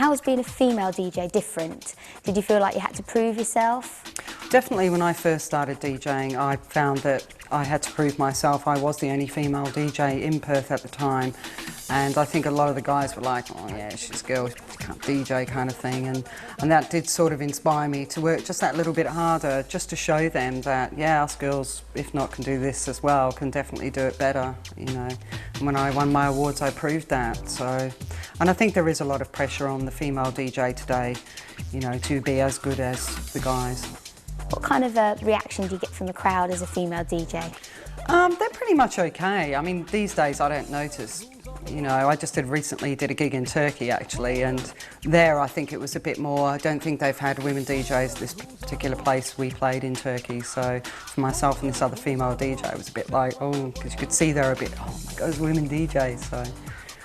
How has being a female DJ different? Did you feel like you had to prove yourself? Definitely when I first started DJing, I found that I had to prove myself. I was the only female DJ in Perth at the time, and I think a lot of the guys were like, oh yeah, she's a girl, she can't DJ kind of thing, and that did sort of inspire me to work just that little bit harder, just to show them that, yeah, us girls, if not can do this as well, can definitely do it better, you know. And when I won my awards, I proved that. So, and I think there is a lot of pressure on the female DJ today, you know, to be as good as the guys. What kind of a reaction do you get from the crowd as a female DJ? They're pretty much okay. I mean, these days I don't notice. You know, I just recently did a gig in Turkey actually, and there I think it was a bit more. I don't think they've had women DJs at this particular place we played in Turkey. So for myself and this other female DJ, it was a bit like, oh, because you could see they're a bit, oh my God, it's women DJs. So.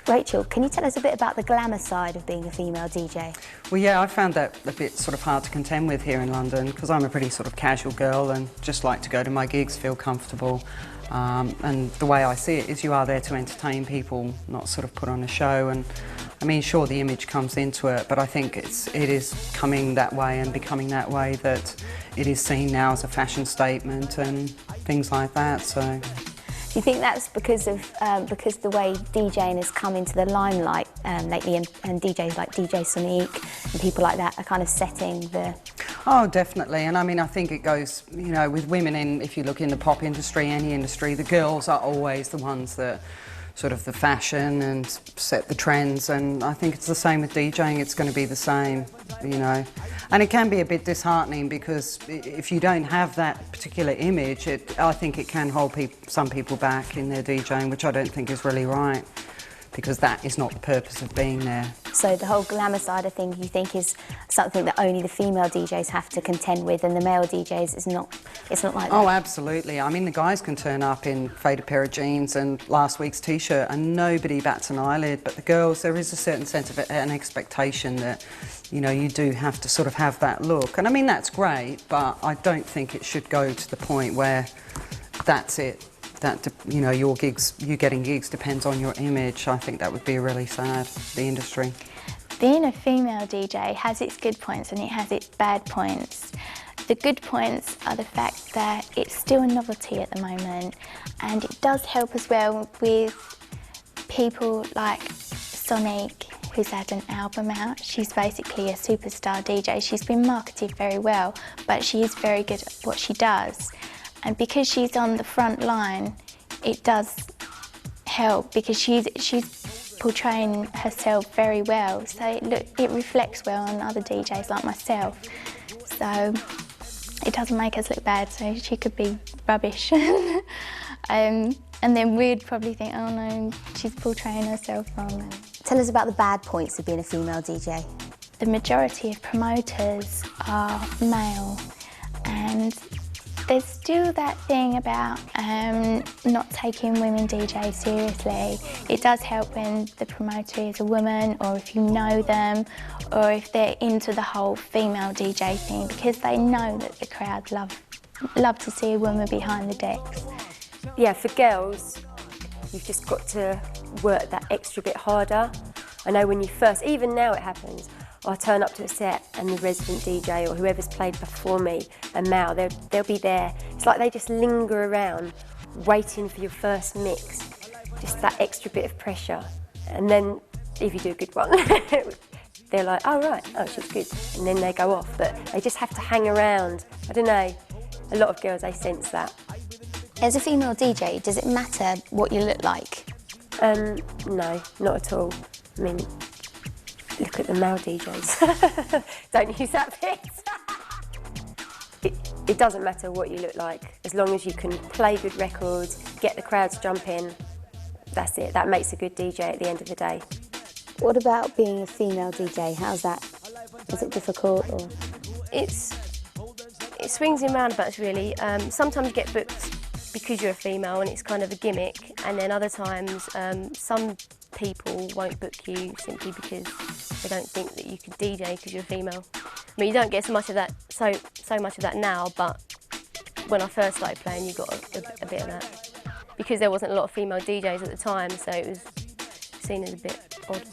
Rachel, can you tell us a bit about the glamour side of being a female DJ? Well, yeah, I found that a bit sort of hard to contend with here in London because I'm a pretty sort of casual girl and just like to go to my gigs, feel comfortable. And the way I see it is you are there to entertain people, not sort of put on a show. And I mean, sure, the image comes into it, but I think it is coming that way and becoming that way, that it is seen now as a fashion statement and things like that. So. Do you think that's because of the way DJing has come into the limelight lately, and DJs like DJ Sonic and people like that are kind of setting the... Oh, definitely. And I mean, I think it goes, you know, with women in, if you look in the pop industry, any industry, the girls are always the ones that sort of the fashion and set the trends, and I think it's the same with DJing. It's going to be the same, you know. And it can be a bit disheartening because if you don't have that particular image, I think it can hold some people back in their DJing, which I don't think is really right, because that is not the purpose of being there. So the whole glamour side of things you think is something that only the female DJs have to contend with, and the male DJs it's not like that? Oh, absolutely. I mean, the guys can turn up in faded pair of jeans and last week's t-shirt and nobody bats an eyelid, but the girls, there is a certain sense of an expectation that, you know, you do have to sort of have that look. And I mean, that's great, but I don't think it should go to the point where that's it. That, you know, you getting gigs depends on your image. I think that would be really sad, the industry. Being a female DJ has its good points and it has its bad points. The good points are the fact that it's still a novelty at the moment, and it does help as well with people like Sonic, who's had an album out. She's basically a superstar DJ. She's been marketed very well, but she is very good at what she does. And because she's on the front line, it does help because she's portraying herself very well. So it reflects well on other DJs like myself. So it doesn't make us look bad, so she could be rubbish. And then we'd probably think, oh no, she's portraying herself wrong. Tell us about the bad points of being a female DJ. The majority of promoters are male, and there's still that thing about not taking women DJs seriously. It does help when the promoter is a woman, or if you know them, or if they're into the whole female DJ thing, because they know that the crowd love to see a woman behind the decks. Yeah, for girls, you've just got to work that extra bit harder. I know when you first, even now it happens, I turn up to a set and the resident DJ or whoever's played before me, a male, they'll be there. It's like they just linger around waiting for your first mix, just that extra bit of pressure. And then if you do a good one, they're like, oh right, oh she's good. And then they go off, but they just have to hang around. I don't know, a lot of girls, they sense that. As a female DJ, does it matter what you look like? No, not at all. I mean, look at the male DJs. Don't use that bit. It doesn't matter what you look like, as long as you can play good records, get the crowds jumping, that's it. That makes a good DJ at the end of the day. What about being a female DJ? How's that? Is it difficult? Or? It swings in roundabouts really. Sometimes you get booked because you're a female and it's kind of a gimmick, and then other times some people won't book you simply because they don't think that you could DJ because you're a female. I mean, you don't get so much of that now, but when I first started playing, you got a bit of that because there wasn't a lot of female DJs at the time, so it was seen as a bit odd.